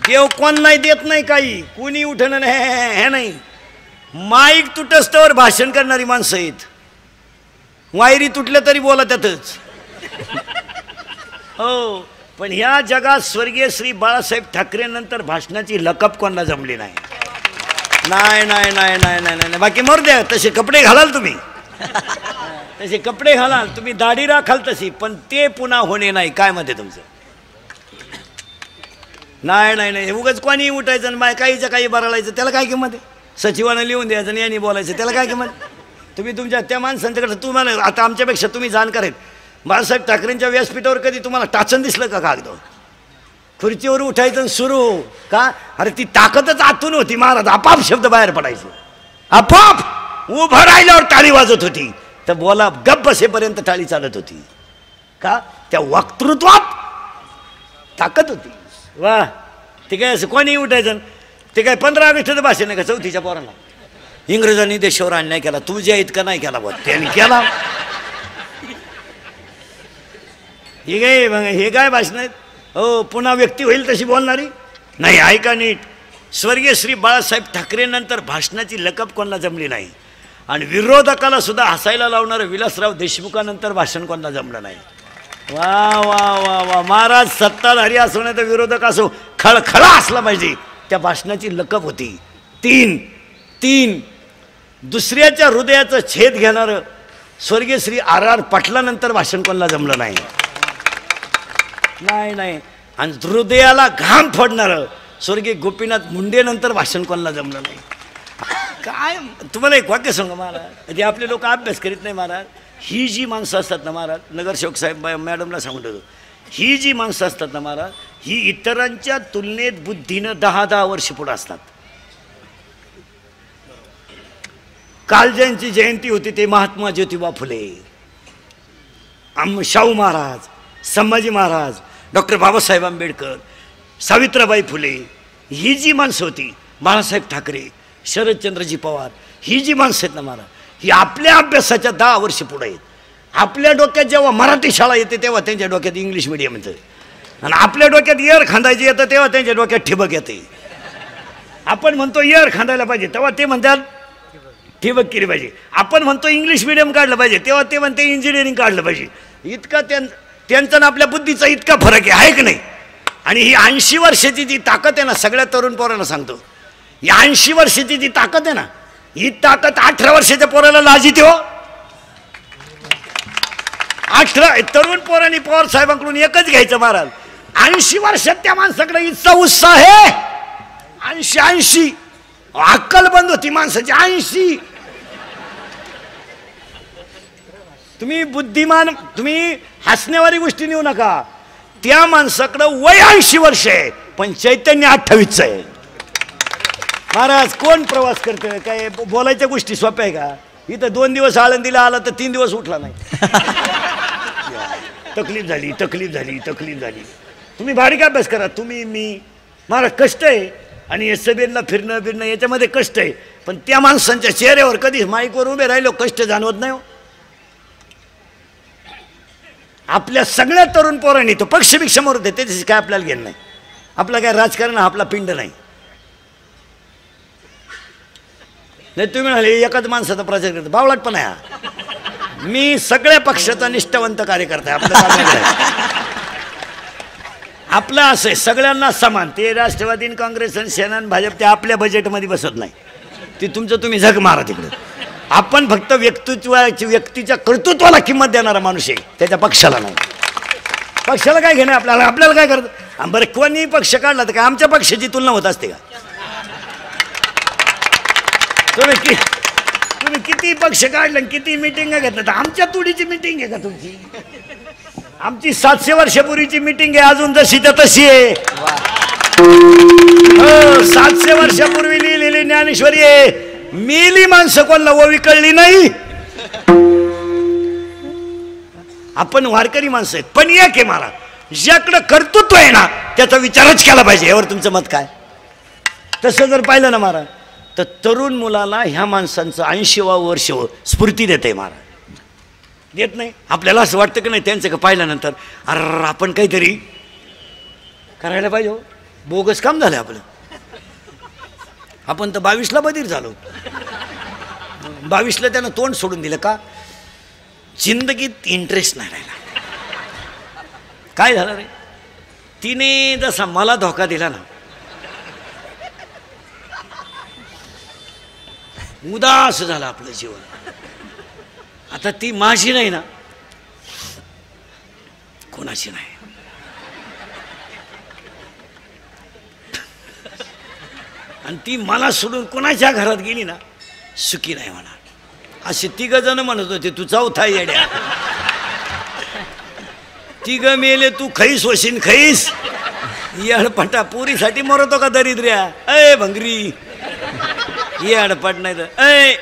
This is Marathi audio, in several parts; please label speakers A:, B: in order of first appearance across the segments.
A: देव कोण नाही देत नाही काही, कुणी उठणं हे नाही. माईक तुटस्तवर भाषण करणारी माणसं आहेत. वायरी तुटल्या तरी बोला त्यातच. हो, पण ह्या जगात स्वर्गीय श्री बाळासाहेब ठाकरे नंतर भाषणाची लकप कोणाला जमली नाही. नाही नाही नाही नाही नाही नाही. बाकी मरू द्या, तसे कपडे घालाल तुम्ही, तसे कपडे घालाल तुम्ही, दाढी राखाल तशी, पण ते पुन्हा होणे नाही. काय मध्ये तुमचं? नाही नाही नाही. उगाच कोणी उठायचं आणि बाय काहीचं काही बरळायचं, त्याला काय किंमत आहे? सचिवानं लिहून द्यायचं आणि यांनी बोलायचं, त्याला काय किंमत? तुम्ही तुमच्या त्या माणसांच्याकडे, तुम्हाला आता आमच्यापेक्षा तुम्ही जाणकार आहेत. बाळासाहेब ठाकरेंच्या व्यासपीठावर कधी तुम्हाला टाचन दिसलं का? कागद खुर्चीवर उठायचं सुरू का? अरे ती ताकदच आतून होती महाराज. आपाप शब्द बाहेर पडायचे, आपाप उभं राहिल्यावर टाळी वाजत होती, तर बोला गप्प बसेपर्यंत टाळी चालत होती. का? त्या वक्तृत्वात ताकद होती. वा, ते काय असं कोणी उठायचं? ते काय 15 ऑगस्टचं भाषण आहे का? 4थीच्या पोरांना इंग्रजांनी देशावर अन्याय केला, तुझ्या इतका नाही केला बघ, त्यांनी केला. हे काय भाषण आहेत? हो, पुन्हा व्यक्ती होईल तशी बोलणारी नाही. ऐका नीट, स्वर्गीय श्री बाळासाहेब ठाकरे नंतर भाषणाची लकप कोणाला जमली नाही. आणि विरोधकाला सुद्धा हसायला लावणारं विलासराव देशमुखानंतर भाषण कोणाला जमलं नाही. वा वा वा वा. महाराज सत्ताधारी असो नाही तर विरोधक असो, खळखळा असला पाहिजे. त्या भाषणाची लकप होती. तीन दुसऱ्याच्या हृदयाचं छेद घेणारं स्वर्गीय श्री R.R. पाटलानंतर भाषण कोणाला जमलं नाही. नाही नाही. आणि हृदयाला घाम फोडणारं स्वर्गीय गोपीनाथ मुंडे नंतर भाषण कोणाला जमलं नाही. काय तुम्हाला एक वाक्य सांगा महाराज, ते आपले लोक अभ्यास करीत नाही महाराज. ही जी माणसं असतात ना महाराज, नगरसेवक साहेब मॅडमला सांगून ठेवतो, ही जी माणसं असतात ना महाराज, ही इतरांच्या तुलनेत बुद्धीनं 10-10 वर्ष पुढे असतात. काल ज्यांची जयंती होती ते महात्मा ज्योतिबा फुले, शाहू महाराज, संभाजी महाराज, डॉक्टर बाबासाहेब आंबेडकर, सावित्रीबाई फुले, ही जी माणसं होती, बाळासाहेब ठाकरे, शरदचंद्रजी पवार, ही जी माणसं आहेत ना महाराज, ही आपल्या अभ्यासाच्या 10 वर्ष पुढे आहेत. आपल्या डोक्यात जेव्हा मराठी शाळा येते तेव्हा त्यांच्या डोक्यात इंग्लिश मिडियम येतं, आणि आपल्या डोक्यात एअर खांदायची येतं तेव्हा त्यांच्या डोक्यात ठिबक येते. आपण म्हणतो एअर खांदायला पाहिजे तेव्हा ते म्हणतात ठिबक केली पाहिजे. आपण म्हणतो इंग्लिश मिडियम काढलं पाहिजे तेव्हा ते म्हणते इंजिनिअरिंग काढलं पाहिजे. इतका त्यांचा ना आपल्या बुद्धीचा इतका फरक आहे की नाही. आणि ही 80 वर्षाची जी ताकद आहे ना, सगळ्या तरुण पोरांना सांगतो, ही 80 वर्षाची जी ताकद आहे ना, ही ताकद 18 वर्षाच्या पोराला लाजिते हो. 18 तरुण पोरांनी पवार साहेबांकडून एकच घ्यायचं महाराज, 80 वर्षात त्या माणसाकडे इतका उत्साह आहे. 80 अक्कल बंद होती माणसाची. 80 तुम्ही बुद्धिमान, तुम्ही हसण्यावारी गोष्टी नेऊ नका. त्या माणसाकडे वय 80 वर्ष आहे पण चैतन्य 28चं आहे. महाराज कोण प्रवास करतोय? काय बोलायच्या गोष्टी सोप्या आहे का? इथं 2 दिवस आळंदीला आला तर 3 दिवस उठला नाही. तकलीफ झाली. तुम्ही बारीक अभ्यास करा, तुम्ही मी. महाराज कष्ट आहे आणि एस सभेला फिरणं याच्यामध्ये कष्ट आहे, पण त्या माणसांच्या चेहऱ्यावर कधी माईकवर उभे राहिलो कष्ट जाणवत नाही हो. आपल्या सगळ्या तरुण पोरांनी तो पक्षभिक्षा मरू दे, त्याच्याशी काय आपल्याला घेणं नाही. आपला काय राजकारण आपला पिंड नाही. तुम्ही म्हणाले एकाच माणसाचा प्रचार करतो, बावळाट पण आहे. मी सगळ्या पक्षाचा निष्ठावंत कार्यकर्ता आहे. आपलं असं आहे सगळ्यांना समान. ते राष्ट्रवादी, काँग्रेस आणि सेना आणि भाजप ते आपल्या बजेटमध्ये बसत नाही. ते तुमचं तुम्ही झक मारा तिकडे. आपण फक्त व्यक्तीच्या कर्तृत्वाला किंमत देणारा माणूस आहे, त्याच्या पक्षाला नाही. पक्षाला काय घेणं आपल्याला काय करत? बरं कोणी पक्ष काढला तर काय आमच्या पक्षाची तुलना होत असते का? तुम्ही किती पक्ष काढलं, किती मिटिंग घेतलं, तर आमच्या तुडीची मिटिंग आहे का तुमची? आमची 700 वर्षापूर्वीची मिटिंग आहे, अजून जशी तर तशी आहे. 700 वर्षापूर्वी लिहिलेली ज्ञानेश्वरी आहे. मेली माणसं कोणाला ओवी कळली नाही. आपण वारकरी माणसं आहेत, पण एक आहे मला, ज्याकडे कर्तृत्व आहे ना त्याचा विचारच केला पाहिजे. यावर तुमचं मत काय? तसं जर पाहिलं ना महाराज, तर तरुण मुलाला ह्या माणसांचं 80वा वर्ष स्फूर्ती देते महाराज. देत नाही? आपल्याला असं वाटतं की नाही त्यांचं का पाहिल्यानंतर अरे आपण काहीतरी करायला पाहिजे हो. बोगस काम झालं आपलं. आपण तर 22ला बधीर झालो. 22ला त्यानं तोंड सोडून दिलं का? जिंदगीत इंटरेस्ट नाही राहिला. काय झालं रे? तिने जसा मला धोका दिला ना, उदास झालं आपलं जीवन. आता ती माझी नाही ना, कोणाची नाही. आणि ती मला सोडून कोणाच्या घरात गेली ना, सुखी नाही म्हणा. असे 3 जण म्हणत होते तू चौथा येड्या. 3 मेले, तू खैस वशीन खैस. येडपटा पुरीसाठी मरतो का दरिद्र्या? अय भंगरी, ये अडपट नाही तर. अय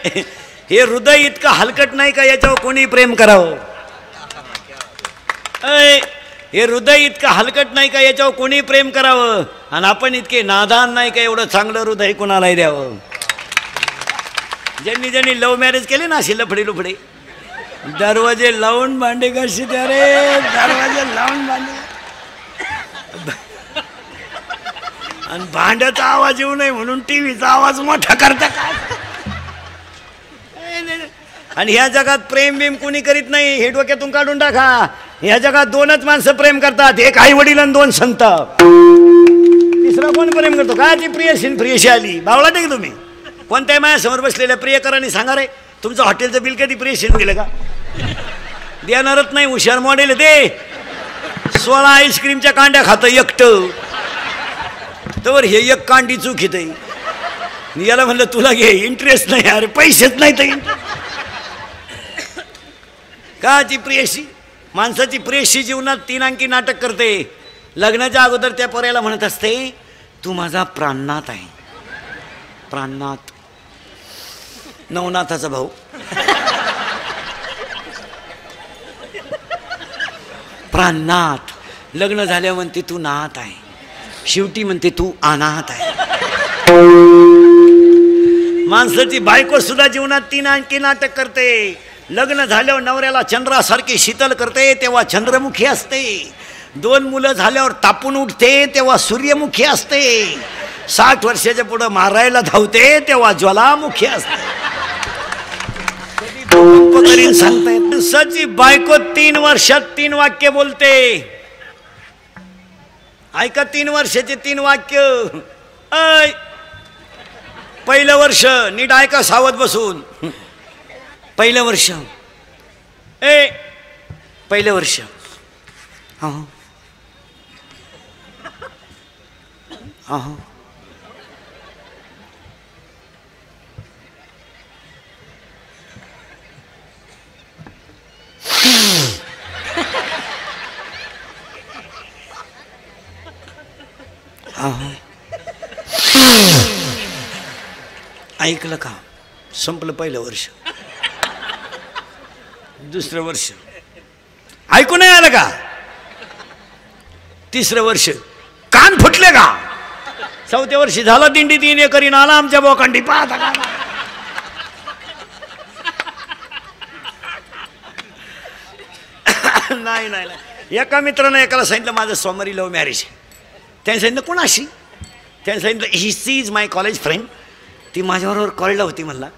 A: हे हृदय इतकं हलकट नाही का याच्यावर कोणी प्रेम करावं? अय हे हृदय इतकं हलकट नाही का याच्यावर कोणी प्रेम करावं? आणि आपण इतके नादान नाही का एवढं चांगलं हृदय कोणालाही द्यावं? ज्यांनी ज्यांनी लव्ह मॅरेज केले ना, अशी लफडे लुफडे दरवाजे लावून भांडे कशी त्या रे, दरवाजे लावून भांडे. आणि भांड्याचा आवाज येऊ नये म्हणून टीव्हीचा आवाज मोठा करता काय? आणि ह्या जगात प्रेम बिम कोणी करीत नाही, हे डोक्यातून काढून टाका. ह्या जगात 2च माणसं प्रेम करतात, एक आई वडील आणि 2 संत. तिसरा कोण प्रेम करतो का? ती प्रियशी आली. बावळा टेक तुम्ही. कोणत्याही माझ्यासमोर बसलेल्या प्रियकरांनी सांगा रे, तुमचं हॉटेलचं बिल कधी प्रियशीने दिलं का? देणारच नाही. हुशार मॉडेल ते 16 आईस्क्रीमच्या कांड्या खातं एकटं. तर हे एक कांडी चूक येते. याला म्हणलं तुला घे, इंटरेस्ट नाही. अरे पैसेच नाही तर का? ती प्रियशी, माणसाची प्रियशी जीवनात 3 अंकी नाटक करते. लग्नाच्या अगोदर त्या पोऱ्याला म्हणत असते, तू माझा प्राणनाथ आहे. प्राणनाथ, नवनाथाचा भाऊ. प्राणनाथ. लग्न झाल्यावर म्हणते तू नाथ आहे. शेवटी म्हणते तू अनाथ आहे. माणसाची बायको सुद्धा जीवनात 3 अंकी नाटक करते. लग्न झाल्यावर नवऱ्याला चंद्रासारखी शीतल करते तेव्हा चंद्रमुखी असते. 2 मुलं झाल्यावर तापून उठते तेव्हा सूर्यमुखी असते. 60 वर्षाच्या पुढे मारायला धावते तेव्हा ज्वालामुखी असते. सांगता येत. दिवसाची बायको 3 वर्षात 3 वाक्य बोलते. ऐका, 3 वर्षाचे 3 वाक्य. ऐ पहिलं वर्ष नीट ऐका, सावध बसून. पहिलं वर्ष. ए पहिलं वर्ष. हा हा. ऐकलं का? संपलं पहिलं वर्ष. दुसरं वर्ष ऐकू नाही आलं का? तिसरं वर्ष कान फुटले का? 4थ्या वर्षी झाला दिंडी 3 एकरीन आला आमच्या बोकांडी. पाहता का? नाही नाही नाही. एका मित्रानं एकाला सांगितलं माझं सोमवारी लव्ह मॅरेज. त्याने सांगितलं कोणाशी? त्याने सांगितलं he is my college friend. ती माझ्याबरोबर कॉलेजला होती. म्हणला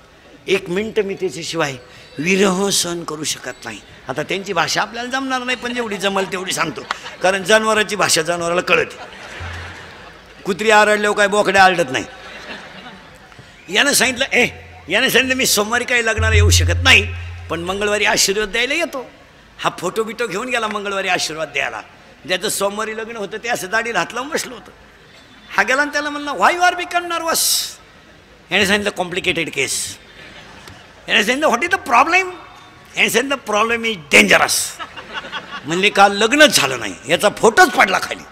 A: 1 मिनिट मी त्याच्याशिवाय विरह सहन करू शकत नाही. आता त्यांची भाषा आपल्याला जमणार नाही, पण जेवढी जमल तेवढी सांगतो, कारण जनावरांची भाषा जनावराला कळते. कुत्री आरडल्यावर काय बोकड्या आरडत नाही. यानं सांगितलं मी सोमवारी काही लग्नाला येऊ शकत नाही, पण मंगळवारी आशीर्वाद द्यायला येतो. हा फोटो बिटो घेऊन गेला मंगळवारी आशीर्वाद द्यायला. ज्याचं सोमवारी लग्न होतं ते असं दाढी हात लावून बसलं होतं. हा गेला आणि त्याला म्हणला व्हाय यू आर बिकम नर्वस. याने सांगितलं कॉम्प्लिकेटेड केस. याने सांगितलं व्हॉट इज द प्रॉब्लेम. याने सांगितलं प्रॉब्लेम इज डेंजरस. म्हणले काल लग्नच झालं नाही, याचा फोटोच पडला खाली.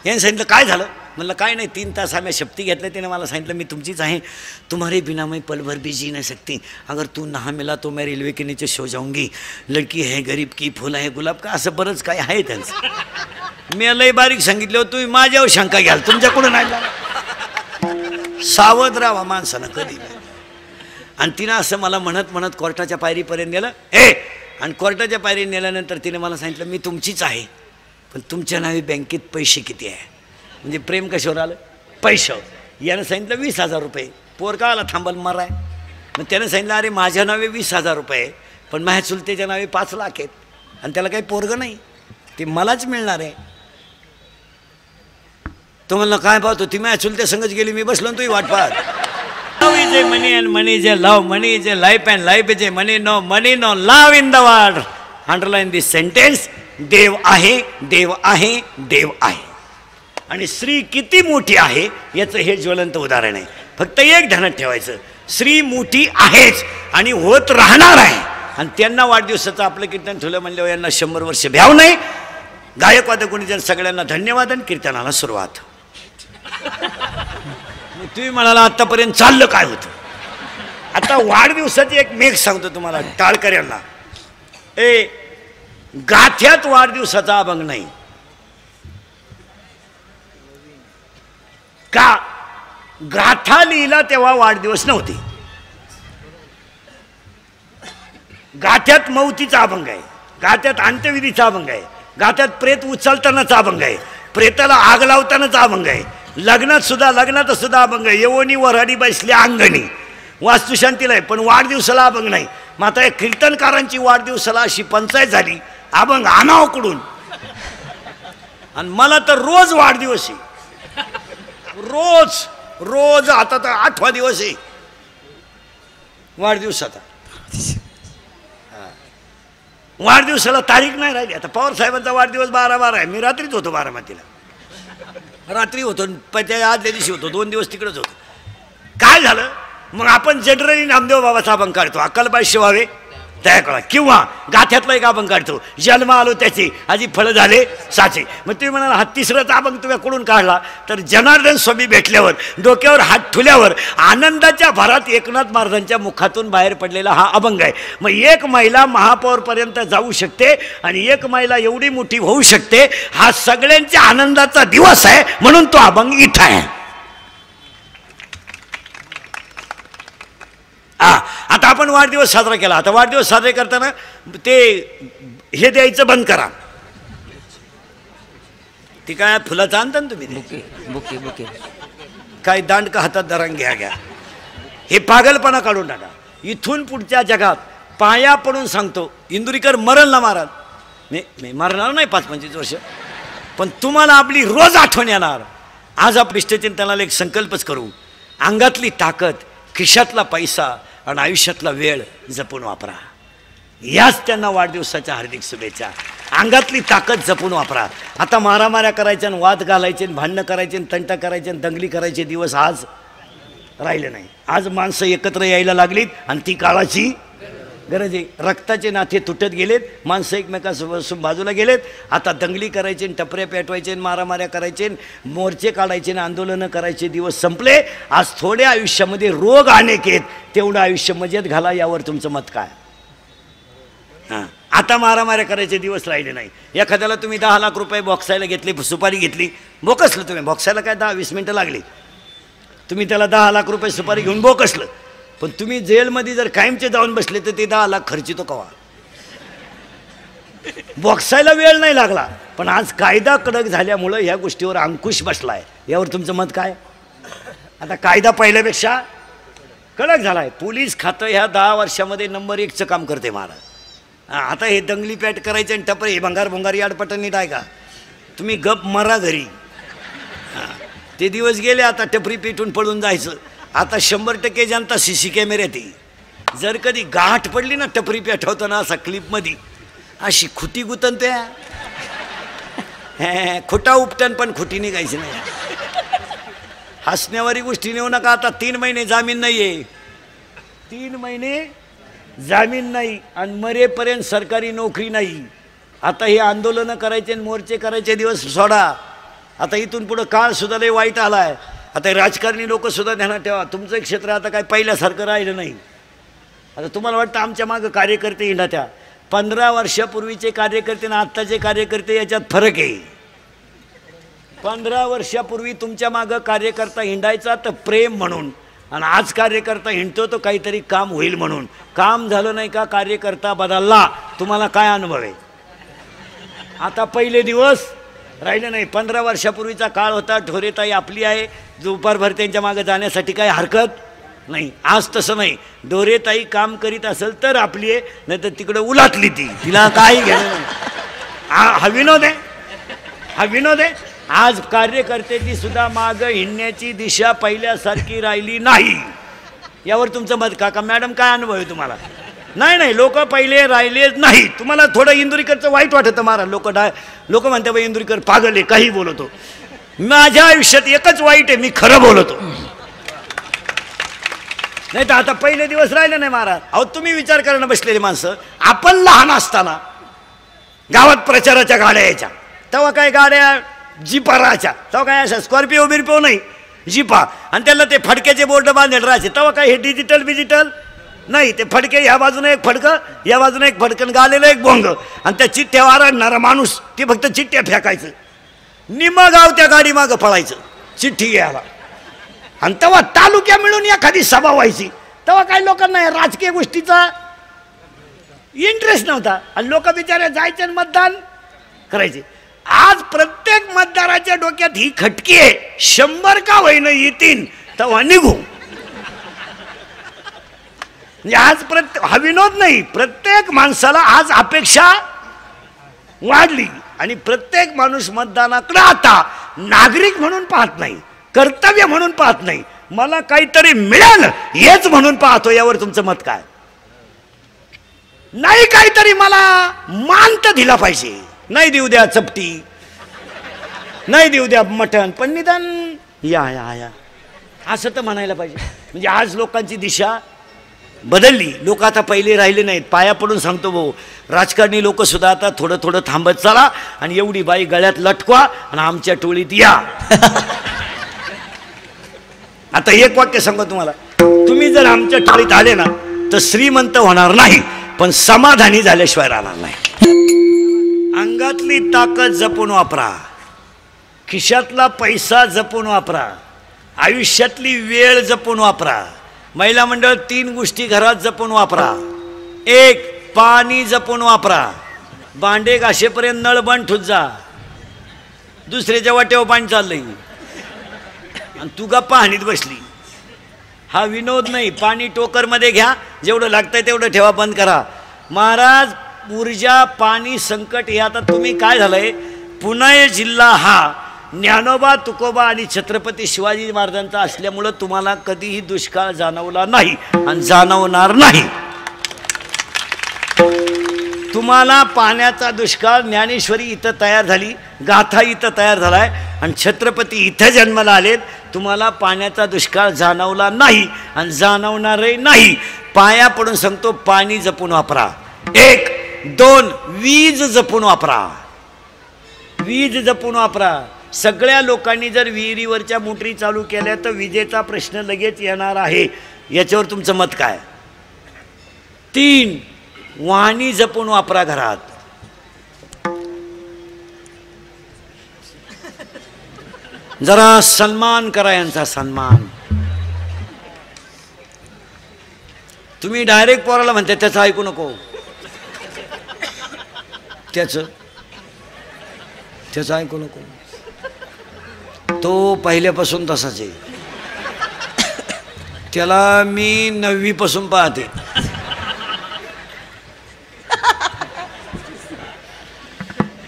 A: याने सांगितलं काय झालं? म्हणलं काय नाही, 3 तास आम्ही शपथी घेतल्या. त्याने मला सांगितलं मी तुमचीच आहे, तुम्हारे बिना मैं पल भर भी जी नहीं सकती, अगर तू ना मिला तो मैं रेल्वे के नीचे सो जाऊंगी, लड़की है गरीब की फुल आहे गुलाब का, असं बरंच काय आहे त्यांचं. मी लय बारीक सांगितलं तुम्ही माझ्यावर शंका घ्याल, तुमच्याकडून नाही. सावध राहा माणसानं कधी. आणि तिनं असं मला म्हणत म्हणत कोर्टाच्या पायरीपर्यंत नेलं. आणि कोर्टाच्या पायरी नेल्यानंतर तिने मला सांगितलं मी तुमचीच आहे, पण तुमच्या नावे बँकेत पैसे किती आहे. म्हणजे प्रेम कशावर आलं? पैशावर. यानं सांगितलं 20,000 रुपये. पोर का आला थांबल माराय. मग त्यानं सांगितलं अरे माझ्या नावे 20,000 रुपये, पण माझ्या चुलतेच्या नावे 5 लाख आहेत आणि त्याला काही पोरगं नाही, ते मलाच मिळणार आहे. तो म्हणला काय पाहतो, ती माझ्या चुलत्या संगच गेली, मी बसलो तोही वाट पाहत. Love is a money and money is a love, money is a life and life is a money, no money no love in the world. Underline this sentence. देव आहे, देव आहे, देव आहे. आणि स्त्री किती मोठी आहे याचं हे ज्वलंत उदाहरण आहे. फक्त एक ध्यानात ठेवायचं, स्त्री मोठी आहेच आणि होत राहणार आहे. आणि त्यांना वाढदिवसाचं आपलं कीर्तन ठेवलं म्हणल्यावर यांना 100 वर्ष भ्याव नाही. गायक वादक गुणीजन सगळ्यांना धन्यवाद आणि कीर्तनाला सुरुवात. तुम्ही म्हणाला आतापर्यंत चाललं काय होतं. आता वाढदिवसाची एक मेघ सांगतो तुम्हाला टाळकऱ्यांना. गाथ्यात वाढदिवसाचा अभंग नाही का? गाथा लिहिला तेव्हा वाढदिवस नव्हते. गाथ्यात मौतीचा अभंग आहे, गाथ्यात अंत्यविधीचा अभंग आहे, गाथ्यात प्रेत उचलतानाचा अभंग आहे, प्रेताला आग लावतानाचा अभंग आहे, लग्नात सुद्धा अभंग आहे. येवणी वऱ्हाडी बसल्या अंगणी वास्तुशांतीला आहे, पण वाढदिवसाला अभंग नाही. मग आता कीर्तनकारांची वाढदिवसाला अशी पंचायत झाली, अभंग आणावकडून. आणि मला तर रोज वाढदिवस आहे, रोज रोज. आता तर 8वा दिवस आहे वाढदिवसाचा. वाढदिवसाला तारीख नाही राहिली. आता पवार साहेबांचा वाढदिवस 12/12 आहे. मी रात्रीच होतो बारामतीला, रात्री होतो, त्या आदल्या दिवशी होतो, 2 दिवस तिकडेच होतो. काय झालं मग? आपण जनरली नामदेव बाबाचा अभंग काढतो, अक्कलबाई शिवावे त्या कळा, किंवा गाथ्यातला एक अभंग काढतो, जन्म आलो त्याचे आजी फळं झाले साचे. मग तुम्ही म्हणाला हा 3राचा अभंग तुम्ही काढला, तर जनार्दन स्वामी भेटल्यावर डोक्यावर हात ठुल्यावर आनंदाच्या भरात एकनाथ महाराजांच्या मुखातून बाहेर पडलेला हा अभंग आहे. मग एक महिला महापौरपर्यंत जाऊ शकते आणि एक महिला एवढी मोठी होऊ शकते. हा सगळ्यांच्या आनंदाचा दिवस आहे म्हणून तो अभंग इथं आहे. आता आपण वाढदिवस साजरा केला. आता वाढदिवस साजरे करताना ते हे द्यायचं बंद करा. ती काय फुलाचं आणता ना तुम्ही, बुके बुके काय दांडका हातात धरण घ्या. हे पागलपणा काढून टाका. इथून पुढच्या जगात पाया पडून सांगतो, इंदुरीकर मरण ना महाराज, मी मरणार नाही 5-25 वर्ष, पण तुम्हाला आपली रोज आठवण येणार. आज आपण इष्टचिंतनाला एक संकल्पच करू. अंगातली ताकद, खिशातला पैसा आणि आयुष्यातला वेळ जपून वापरा. याच त्यांना वाढदिवसाच्या हार्दिक शुभेच्छा. अंगातली ताकद जपून वापरा. आता मारामाऱ्या करायच्या, वाद घालायचे, भांडणं करायचे, तंटा करायचे, दंगली करायचे दिवस आज राहिले नाही. आज माणसं एकत्र यायला लागलीत आणि ती काळाची गरज आहे. रक्ताचे नाते तुटत गेलेत, माणसं एकमेकांसोबत बाजूला गेलेत. आता दंगली करायचे, टपऱ्या पेटवायचे, मारामाऱ्या करायचे, मोर्चे काढायचे, आंदोलनं करायचे दिवस संपले. आज थोड्या आयुष्यामध्ये रोग अनेक आहेत, तेवढं आयुष्य मजेत घाला. यावर तुमचं मत काय? हां, आता मारामाऱ्या करायचे दिवस राहिले नाही. एखाद्याला तुम्ही 10 लाख रुपये बॉक्सायला घेतली, सुपारी घेतली, बोकसलं तुम्ही. बॉक्सायला काय 10-20 मिनटं लागली, तुम्ही त्याला 10 लाख रुपये सुपारी घेऊन बोकसलं. पण तुम्ही जेलमध्ये जर कायमचे जाऊन बसले तर ते 10 लाख खर्चितो कवा? बॉक्सायला वेळ नाही लागला, पण आज कायदा कडक झाल्यामुळं ह्या गोष्टीवर अंकुश बसलाय. यावर तुमचं मत काय? आता कायदा पहिल्यापेक्षा कडक झालाय. पोलीस खातं ह्या 10 वर्षामध्ये नंबर 1चं काम करते महाराज. आता हे दंगली पॅट करायचे आणि टपरे, हे भंगार याडपटन नीट आहे का? तुम्ही गप मरा घरी. ते दिवस गेले. आता टपरी पेटून पळून जायचं. आता 100% जनता CC कॅमेऱ्यात येईल. जर कधी गाठ पडली ना टपरी पेटवताना असा क्लिपमध्ये, अशी खुटी गुतन त्या खोटा उपटन, पण खुटी निघायची नाही. हसण्यावारी गोष्टी नेऊ नका. आता 3 महिने जामीन नाही आहे, 3 महिने जामीन नाही आणि मरेपर्यंत सरकारी नोकरी नाही. आता हे आंदोलनं करायचे, मोर्चे करायचे दिवस सोडा. आता इथून पुढं काळ सुद्धा लय वाईट आलाय. आता राजकारणी लोक सुद्धा ध्यानात ठेवा, तुमचं क्षेत्र आता काय पहिल्यासारखं राहिलं नाही. आता तुम्हाला वाटतं आमच्या मागं कार्यकर्ते हिंडत्या. 15 वर्षापूर्वीचे कार्यकर्ते आणि आत्ताचे कार्यकर्ते याच्यात फरक आहे. 15 वर्षापूर्वी तुमच्या मागं कार्यकर्ता हिंडायचा तर प्रेम म्हणून, आणि आज कार्यकर्ता हिंडतो तो काहीतरी काम होईल म्हणून. काम झालं नाही का कार्यकर्ता बदलला. तुम्हाला काय अनुभव आहे? आता पहिले दिवस राहिलं नाही. 15 वर्षापूर्वीचा काळ होता. ढोरेताई आपली आहे, दुपारभर त्यांच्या मागे जाण्यासाठी काही हरकत नाही. आज तसं नाही. ढोरेताई काम करीत असेल तर आपली आहे, नाही तर तिकडं उलाटली ती, तिला काही घेणं नाही. हा विनोद आहे, हा विनोद आहे. आज कार्यकर्त्याची सुद्धा मागं हिंडण्याची दिशा पहिल्यासारखी राहिली नाही. यावर तुमचं मत काका मॅडम काय अनुभव आहे तुम्हाला? नाही, लोक पहिले राहिलेच नाही. तुम्हाला थोडं इंदुरीकरचं वाईट वाटतं महाराज. लोक म्हणतात बाई इंदुरीकर पागल आहे, काही बोलतो. माझ्या आयुष्यात एकच वाईट आहे, मी खरं बोलतो. नाही तर आता पहिले दिवस राहिले नाही महाराज. अहो तुम्ही विचार करणं बसलेली माणसं, आपण लहान असताना गावात प्रचाराच्या गाड्या यायच्या, तेव्हा काय गाड्या जीपा राहायच्या, तेव्हा काय अशा स्कॉर्पिओ बिरपिओ नाही, जीपा. आणि त्याला ते फडक्याचे बोर्ड बांधलेले राहायचे. तेव्हा काय हे डिजिटल नाही. ते फडके ह्या बाजूने एक फडकं, या बाजूने एक फडकन, गालेलं एक बोंग, आणि त्या चिठ्ठ्या वारडणारा माणूस ते फक्त चिठ्ठ्या फेकायचं. निम्म गाव त्या गाडी मागं पळायचं चिठ्ठी घ्यायला. आणि तेव्हा तालुक्या मिळून एखादी सभा व्हायची. तेव्हा काही लोकांना राजकीय गोष्टीचा इंटरेस्ट नव्हता, आणि लोक बिचारे जायचे आणि मतदान करायचे. आज प्रत्येक मतदाराच्या डोक्यात ही खटकी आहे, 100 का होईना येतील तेव्हा निघू. म्हणजे आज हा विनोद नाही, प्रत्येक माणसाला आज अपेक्षा वाढली, आणि प्रत्येक माणूस मतदानाकडे आता नागरिक म्हणून पाहत नाही, कर्तव्य म्हणून पाहत नाही, मला काहीतरी मिळालं हेच म्हणून पाहतो. यावर तुमचं मत काय? नाही, काहीतरी मला मान तर दिला पाहिजे. नाही देऊ द्या चपटी, नाही देऊ द्या मटण, पण निदान या असं तर म्हणायला पाहिजे. म्हणजे आज लोकांची दिशा बदलली. लोक आता पहिले राहिले नाहीत. पाया पडून सांगतो भाऊ, राजकारणी लोक सुद्धा आता थोडं थांबत चला, आणि एवढी बाई गळ्यात लटकवा आणि आमच्या टोळीत या. आता एक वाक्य सांगतो तुम्हाला, तुम्ही जर आमच्या टोळीत आले ना तर श्रीमंत होणार नाही, पण समाधानी झाल्याशिवाय राहणार नाही. अंगातली ताकद जपून वापरा, खिशातला पैसा जपून वापरा, आयुष्यातली वेळ जपून वापरा. महिला मंडळ 3 गोष्टी घरात जपून वापरा. 1, पाणी जपून वापरा. भांडे घासेपर्यंत नळ बंद ठेवत जा. दुसऱ्याच्या वाट्यावर पाणी चाललंय आणि तू गप्पा हाणीत बसली. हा विनोद नाही. पाणी टोकरमध्ये घ्या, जेवढं लागतंय तेवढं ठेवा, बंद करा. महाराज, ऊर्जा पाणी संकट हे आता तुम्ही काय झालंय, पुणे जिल्हा हा ज्ञानोबा तुकोबा आणि छत्रपती शिवाजी महाराजांचा असल्यामुळं तुम्हाला कधीही दुष्काळ जाणवला नाही आणि जाणवणार नाही. तुम्हाला पाण्याचा दुष्काळ, ज्ञानेश्वरी इथं तयार झाली, गाथा इथं तयार झालाय, आणि छत्रपती इथं जन्माला आलेत. तुम्हाला पाण्याचा दुष्काळ जाणवला नाही आणि जाणवणारही नाही. पाया पडून सांगतो, पाणी जपून वापरा. 1, 2, वीज जपून वापरा. वीज जपून वापरा. सगळ्या लोकांनी जर विहिरीवरच्या मोटरी चालू केल्या तर विजेचा प्रश्न लगेच येणार आहे. याच्यावर तुमचं मत काय? 3, वाहनी जपून वापरा घरात. जरा सन्मान करा यांचा, सन्मान. तुम्ही डायरेक्ट पोराला म्हणता त्याचं ऐकू नको, त्याचं ऐकू नको. तो पहिल्यापासून तसाच आहे. त्याला मी 9वी पासून पाहते.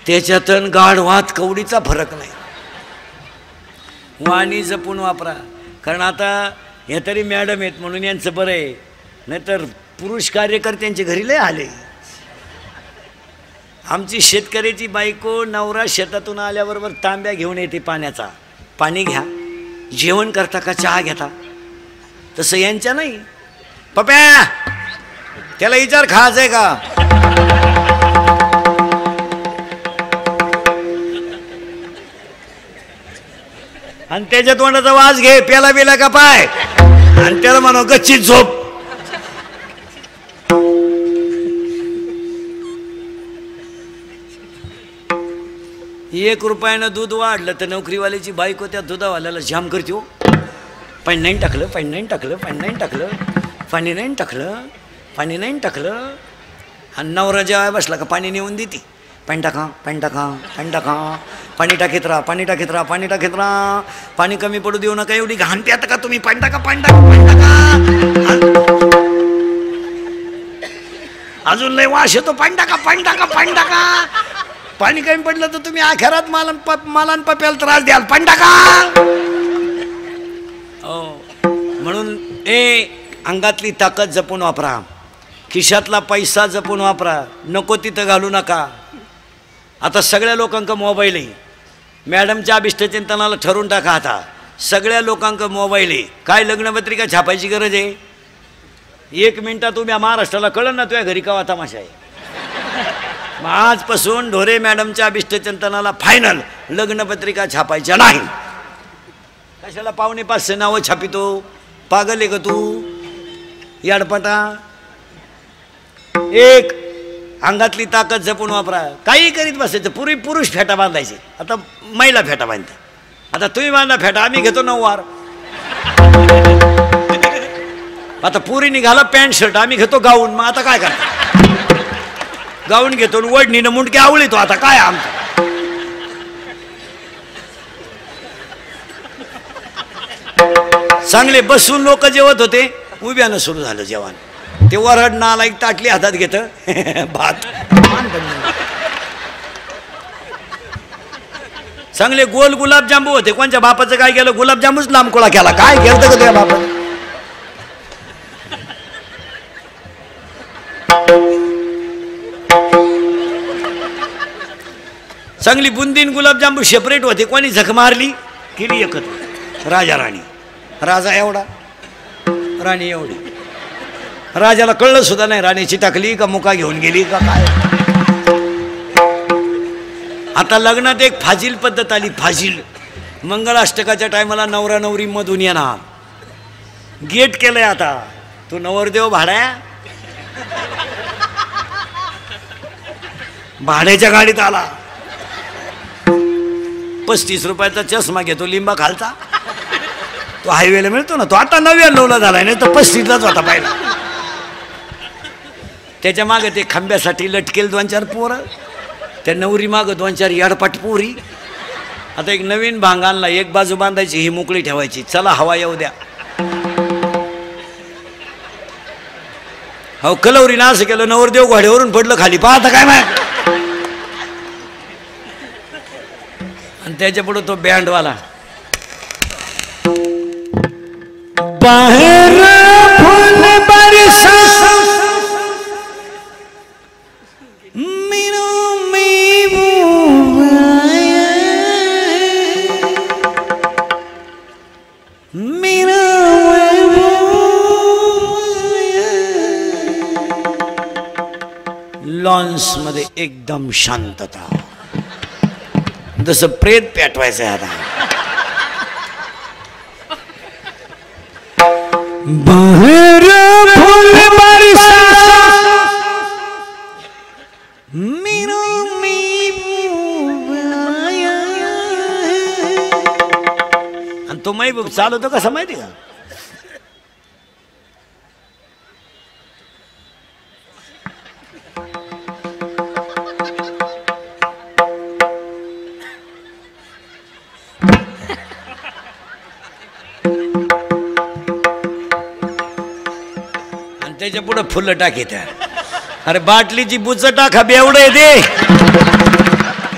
A: त्याच्यातून गाढवात कवडीचा फरक नाही. वाणी जपून वापरा. कारण आता हे तरी मॅडम आहेत म्हणून यांचं बरं आहे, नाहीतर पुरुष कार्यकर्त्यांच्या घरी लय आले. आमची शेतकऱ्याची बायको नवरा शेतातून आल्याबरोबर तांब्या घेऊन येते पाण्याचा. पाणी घ्या, जेवण करता का चहा घेता? तसं यांच्या नाही. पप्या त्याला विचार खायचंय का? आणि त्याच्या तोंडाचा वास घे, प्याला बिला का पाय, आणि त्याला म्हणा गच्चीत झोप. ₹1 दूध वाढलं तर नोकरीवाल्याची बायको त्या दुधावाल्याला जाम करते. हो, पाणी नाही टाकलं, पाणी नाही टाकलं, पाणी नाही टाकलं, पाणी नाही टाकलं, पाणी नाही टाकलं. आणि नवरा जेव्हा बसला का पाणी नेऊन देते. पाणी टाका पाणी टाका पाणी टाका पाणी टाकीत राहा पाणी टाकीत राहा पाणी टाकीत राहा पाणी कमी पडू देऊ नका एवढी घाण प्यात का तुम्ही पाणी टाका पाणी टाका पाणी टाका अजून लय वास येतो पाणी टाका पाणी टाका पाणी टाका पाणी कमी पडलं तर तुम्ही आखरात मालान पप्याला त्रास द्याल पाणी टाका म्हणून अंगातली ताकद जपून वापरा खिशातला पैसा जपून वापरा नको तिथं घालू नका आता सगळ्या लोकांका मोबाईल आहे मॅडमच्या अभिष्टचिंतनाला ठरवून टाका आता सगळ्या लोकांका मोबाईल आहे काय लग्नपत्रिका छापायची गरज आहे 1 मिनिटात तुम्ही महाराष्ट्राला कळलं ना तुझ्या घरी कावा तमाशा आहे मग आजपासून ढोरे मॅडमच्या अभिष्टचिंतनाला फायनल लग्नपत्रिका छापायच्या नाही कशाला 450 नावं छापितो पागल आहे का तू याडपटा एक अंगातली ताकद जपून वापरा काही करीत बसायचं पूर्वी पुरुष फेटा बांधायचे आता महिला फेटा बांधते आता तुम्ही बांधा फेटा आम्ही घेतो 9 वार आता पुरी निघाला पॅन्ट शर्ट आम्ही घेतो गाऊन मग आता काय करतो गाऊन घेतो वडणीनं मुंडके आवळीतो आता काय आमचं चांगले बसून लोक जेवत होते उभ्यानं सुरू झालं जेवण ते वरड नाला एक ताटली हातात घेत भात चांगले गोल गुलाबजांबू होते कोणत्या बापाचं काय केलं गुलाबजांबूच लांबकोळा केला काय केलं का तुझ्या बापानं चांगली बुंदीन गुलाबजांबू सेपरेट होते कोणी झक मारली केली एकत्र राजा राणी राजा एवढा राणी एवढी राजाला कळलं सुद्धा नाही राणीची टाकली का मुका घेऊन गेली का काय आता लग्नात एक फाजील पद्धत आली फाजील मंगळाष्टकाच्या टायमाला नवरा नवरी मधून येणार गेट केलंय आता तू नवरदेव भाड्याच्या गाडीत आला 35 रुपयाचा चष्मा घेतो लिंबा खालचा तो हायवेला मिळतो ना तो आता 99ला झालाय नाही तर 35लाच होता पाहिला त्याच्या मागे ते खांब्यासाठी लटकेल 2-4 पोरं त्या नवरी मागं 2-4 याडपाट पोरी आता एक नवीन भांग आणला एक बाजू बांधायची ही मोकळी ठेवायची चला हवा येऊ द्या हो कलवरीनं असं केलं नवरदेव घोड्यावरून पडलं खाली पाहता काय माहिती आणि त्याच्या पुढे तो बँडवाला बाहेर फुल बरसा लॉन्स मध्ये एकदम शांतता जसं प्रेत पेटवायचं आता बाहेर फुल बरसा आणि तो महबूब चालवतो कसं माहिती का त्याच्या पुढे फुलं टाकीत अरे बाटलीची बुच टाका बेवडे दे